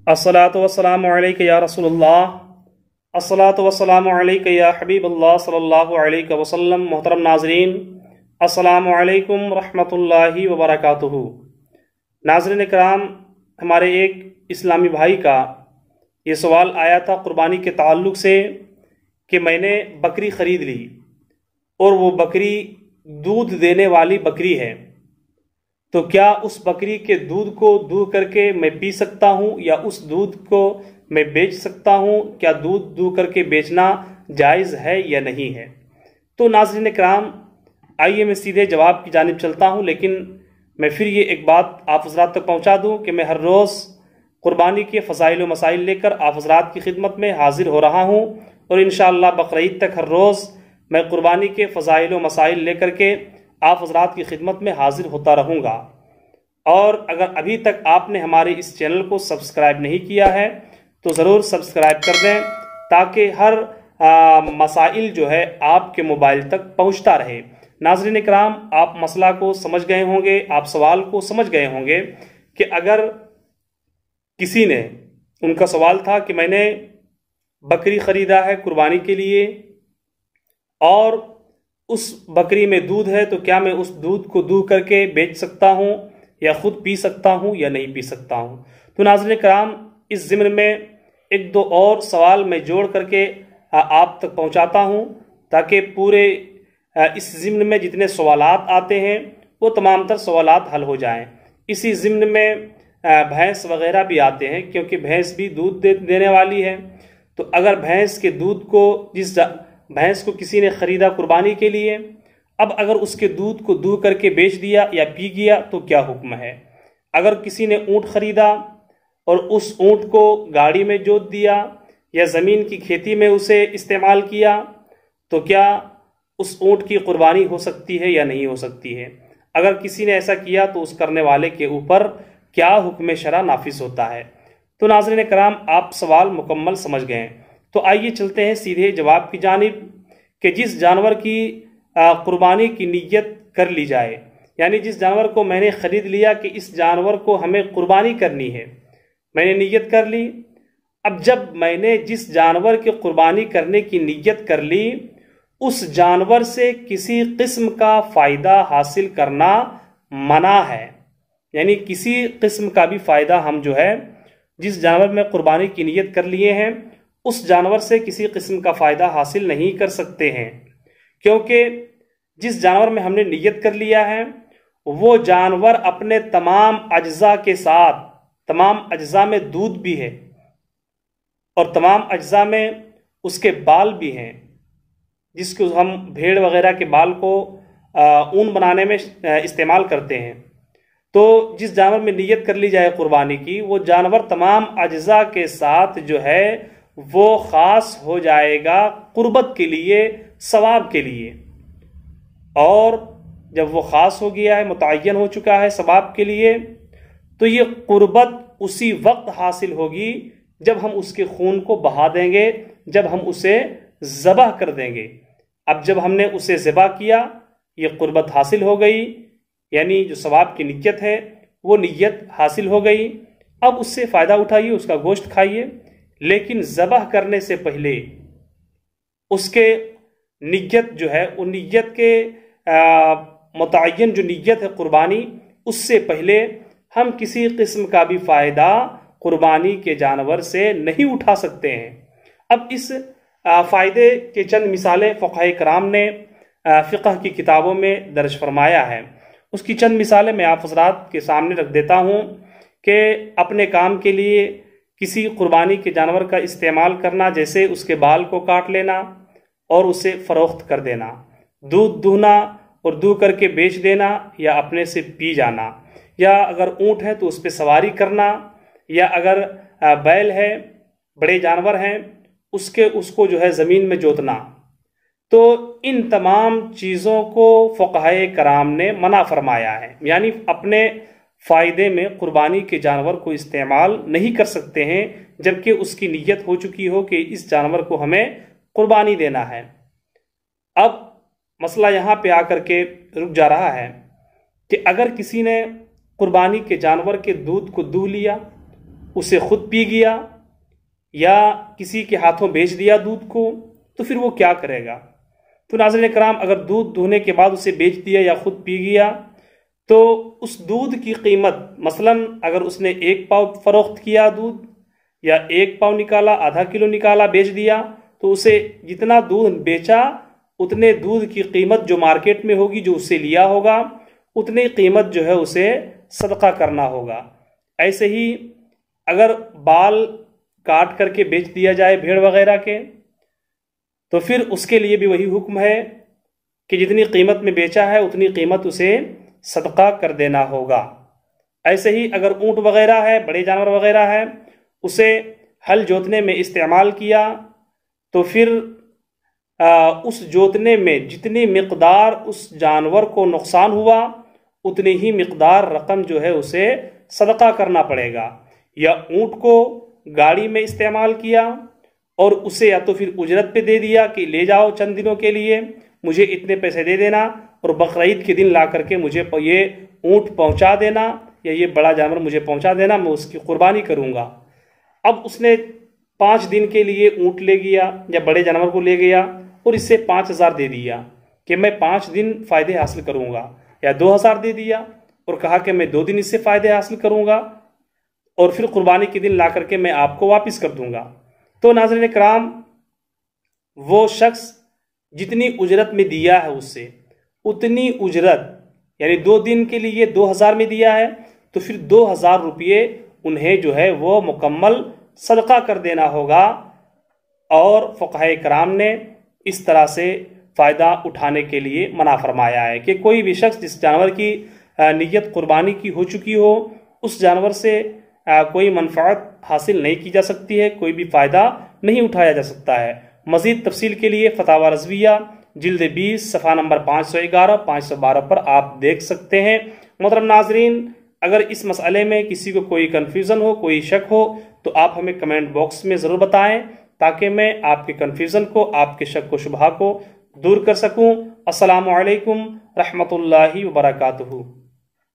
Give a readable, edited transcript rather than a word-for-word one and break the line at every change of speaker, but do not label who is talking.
الصلاۃ والسلام علیک یا رسول اللہ، الصلاۃ والسلام علیک یا حبیب اللہ صلی اللہ علیہ وسلم۔ محترم ناظرین، السلام علیکم ورحمۃ اللہ وبرکاتہ۔ ناظرین کرام، ہمارے ایک اسلامی بھائی کا یہ سوال آیا تھا قربانی کے تعلق سے کہ میں نے بکری خرید لی اور وہ بکری دودھ دینے والی بکری ہے، تو کیا اس بکری کے دودھ کو دو کر کے میں پی سکتا ہوں یا اس دودھ کو میں بیچ سکتا ہوں؟ کیا دودھ دو کر کے بیچنا جائز ہے یا نہیں ہے؟ تو ناظرین کرام، آئیے میں سیدھے جواب کی جانب چلتا ہوں، لیکن میں پھر یہ ایک بات آپ حضرات تک پہنچا دوں کہ میں ہر روز قربانی کے فضائل و مسائل لے کر آپ حضرات کی خدمت میں حاضر ہو رہا ہوں، اور انشاءاللہ بقرعید تک ہر روز میں قربانی کے فضائل و مسائل لے کر کے آپ حضرات کی خدمت میں حاضر ہوتا رہوں گا۔ اور اگر ابھی تک آپ نے ہمارے اس چینل کو سبسکرائب نہیں کیا ہے تو ضرور سبسکرائب کر دیں، تاکہ ہر مسائل جو ہے آپ کے موبائل تک پہنچتا رہے۔ ناظرین کرام، آپ مسئلہ کو سمجھ گئے ہوں گے، آپ سوال کو سمجھ گئے ہوں گے کہ اگر کسی نے، ان کا سوال تھا کہ میں نے بکری خریدا ہے قربانی کے لیے اور اس بکری میں دودھ ہے، تو کیا میں اس دودھ کو دو کر کے بیچ سکتا ہوں یا خود پی سکتا ہوں یا نہیں پی سکتا ہوں؟ تو ناظرین کرام، اس ضمن میں ایک دو اور سوال میں جوڑ کر کے آپ تک پہنچاتا ہوں، تاکہ پورے اس ضمن میں جتنے سوالات آتے ہیں وہ تمام تر سوالات حل ہو جائیں۔ اسی ضمن میں بھینس وغیرہ بھی آتے ہیں، کیونکہ بھینس بھی دودھ دینے والی ہے۔ تو اگر بھینس کے دودھ کو، جس بھینس کو کسی نے خریدا قربانی کے لیے، اب اگر اس کے دودھ کو دو کر کے بیچ دیا یا پی گیا تو کیا حکم ہے؟ اگر کسی نے اونٹ خریدا اور اس اونٹ کو گاڑی میں جوت دیا یا زمین کی کھیتی میں اسے استعمال کیا، تو کیا اس اونٹ کی قربانی ہو سکتی ہے یا نہیں ہو سکتی ہے؟ اگر کسی نے ایسا کیا تو اس کرنے والے کے اوپر کیا حکم شرع نافذ ہوتا ہے؟ تو ناظرین کرام، آپ سوال مکمل سمجھ گئے ہیں، تو آئیے چلتے ہیں سیدھے جواب کی جانب کہ جس جانور کی قربانی کی نیت کر لی جائے، یعنی جس جانور کو میں نے خرید لیا کہ اس جانور کو ہمیں قربانی کرنی ہے، میں نے نیت کر لی۔ اب جب میں نے جس جانور کی قربانی کرنے کی نیت کر لی، اس جانور سے کسی قسم کا فائدہ حاصل کرنا منع ہے، یعنی کسی قسم کا بھی فائدہ ہم جو ہے جس جانور میں قربانی کی نیت کر لیے ہیں، اس جانور سے کسی قسم کا فائدہ حاصل نہیں کر سکتے ہیں، کیونکہ جس جانور میں ہم نے نیت کر لیا ہے وہ جانور اپنے تمام اجزاء کے ساتھ، تمام اجزاء میں دودھ بھی ہے اور تمام اجزاء میں اس کے بال بھی ہیں، جس کو ہم بھیڑ وغیرہ کے بال کو اون بنانے میں استعمال کرتے ہیں۔ تو جس جانور میں نیت کر لی جائے قربانی کی، وہ جانور تمام اجزاء کے ساتھ جو ہے وہ خاص ہو جائے گا قربت کے لیے، ثواب کے لیے، اور جب وہ خاص ہو گیا ہے، متعین ہو چکا ہے ثواب کے لیے، تو یہ قربت اسی وقت حاصل ہوگی جب ہم اس کے خون کو بہا دیں گے، جب ہم اسے ذبح کر دیں گے۔ اب جب ہم نے اسے ذبح کیا، یہ قربت حاصل ہو گئی، یعنی جو ثواب کی نیت ہے وہ نیت حاصل ہو گئی۔ اب اس سے فائدہ اٹھائیے، اس کا گوشت کھائیے، لیکن ذبح کرنے سے پہلے اس کے نیت جو ہے، وہ نیت کے متعین جو نیت ہے قربانی، اس سے پہلے ہم کسی قسم کا بھی فائدہ قربانی کے جانور سے نہیں اٹھا سکتے ہیں۔ اب اس فائدے کے چند مثالیں فقہاء کرام نے فقہ کی کتابوں میں درج فرمایا ہے، اس کی چند مثالیں میں آپ حضرات کے سامنے رکھ دیتا ہوں کہ اپنے کام کے لیے کسی قربانی کے جانور کا استعمال کرنا، جیسے اس کے بال کو کاٹ لینا اور اسے فروخت کر دینا، دودھ دوہنا اور دو کر کے بیچ دینا یا اپنے سے پی جانا، یا اگر اونٹ ہے تو اس پہ سواری کرنا، یا اگر بیل ہے، بڑے جانور ہیں، اس کو جو ہے زمین میں جوتنا۔ تو ان تمام چیزوں کو فقہاء کرام نے منع فرمایا ہے، یعنی اپنے فائدے میں قربانی کے جانور کو استعمال نہیں کر سکتے ہیں جبکہ اس کی نیت ہو چکی ہو کہ اس جانور کو ہمیں قربانی دینا ہے۔ اب مسئلہ یہاں پہ آ کر کے رک جا رہا ہے کہ اگر کسی نے قربانی کے جانور کے دودھ کو دو لیا اسے خود پی گیا یا کسی کے ہاتھوں بیچ دیا دودھ کو، تو پھر وہ کیا کرے گا؟ تو ناظرین کرام، اگر دودھ دہنے کے بعد اسے بیچ دیا یا خود پی گیا تو اس دودھ کی قیمت، مثلا اگر اس نے 1 پاؤ فروخت کیا دودھ، یا 1 پاؤ نکالا، آدھا کلو نکالا، بیچ دیا، تو اسے جتنا دودھ بیچا اتنے دودھ کی قیمت جو مارکیٹ میں ہوگی، جو اسے لیا ہوگا، اتنی قیمت جو ہے اسے صدقہ کرنا ہوگا۔ ایسے ہی اگر بال کاٹ کر کے بیچ دیا جائے بھیڑ وغیرہ کے، تو پھر اس کے لیے بھی وہی حکم ہے کہ جتنی قیمت میں بیچا ہے اتنی قیمت اسے صدقہ کر دینا ہوگا۔ ایسے ہی اگر اونٹ وغیرہ ہے، بڑے جانور وغیرہ ہے، اسے ہل جوتنے میں استعمال کیا، تو پھر اس جوتنے میں جتنی مقدار اس جانور کو نقصان ہوا اتنی ہی مقدار رقم جو ہے اسے صدقہ کرنا پڑے گا۔ یا اونٹ کو گاڑی میں استعمال کیا اور اسے یا تو پھر اجرت پہ دے دیا کہ لے جاؤ چند دنوں کے لیے، مجھے اتنے پیسے دے دینا اور بقرعید کے دن لا کر کے مجھے یہ اونٹ پہنچا دینا یا یہ بڑا جانور مجھے پہنچا دینا، میں اس کی قربانی کروں گا۔ اب اس نے 5 دن کے لیے اونٹ لے گیا یا بڑے جانور کو لے گیا اور اس سے 5000 دے دیا کہ میں 5 دن فائدے حاصل کروں گا، یا 2000 دے دیا اور کہا کہ میں 2 دن اس سے فائدے حاصل کروں گا اور پھر قربانی کے دن لا کر کے میں آپ کو واپس کر دوں گا۔ تو ناظرین کرام، وہ شخص جتنی اجرت میں دیا ہے اس سے اتنی اجرت، یعنی 2 دن کے لیے 2000 میں دیا ہے، تو پھر 2000 روپئے انہیں جو ہے وہ مکمل صدقہ کر دینا ہوگا۔ اور فقہائے کرام نے اس طرح سے فائدہ اٹھانے کے لیے منع فرمایا ہے کہ کوئی بھی شخص جس جانور کی نیت قربانی کی ہو چکی ہو، اس جانور سے کوئی منفعت حاصل نہیں کی جا سکتی ہے، کوئی بھی فائدہ نہیں اٹھایا جا سکتا ہے۔ مزید تفصیل کے لیے فتاوی رضویہ جلد 20 صفحہ نمبر 511 512 پر آپ دیکھ سکتے ہیں۔ محترم ناظرین، اگر اس مسئلے میں کسی کو کوئی کنفیوژن ہو، کوئی شک ہو، تو آپ ہمیں کمنٹ باکس میں ضرور بتائیں تاکہ میں آپ کے کنفیوژن کو، آپ کے شک و شبہ کو دور کر سکوں۔ السلام علیکم رحمۃ اللہ وبرکاتہ۔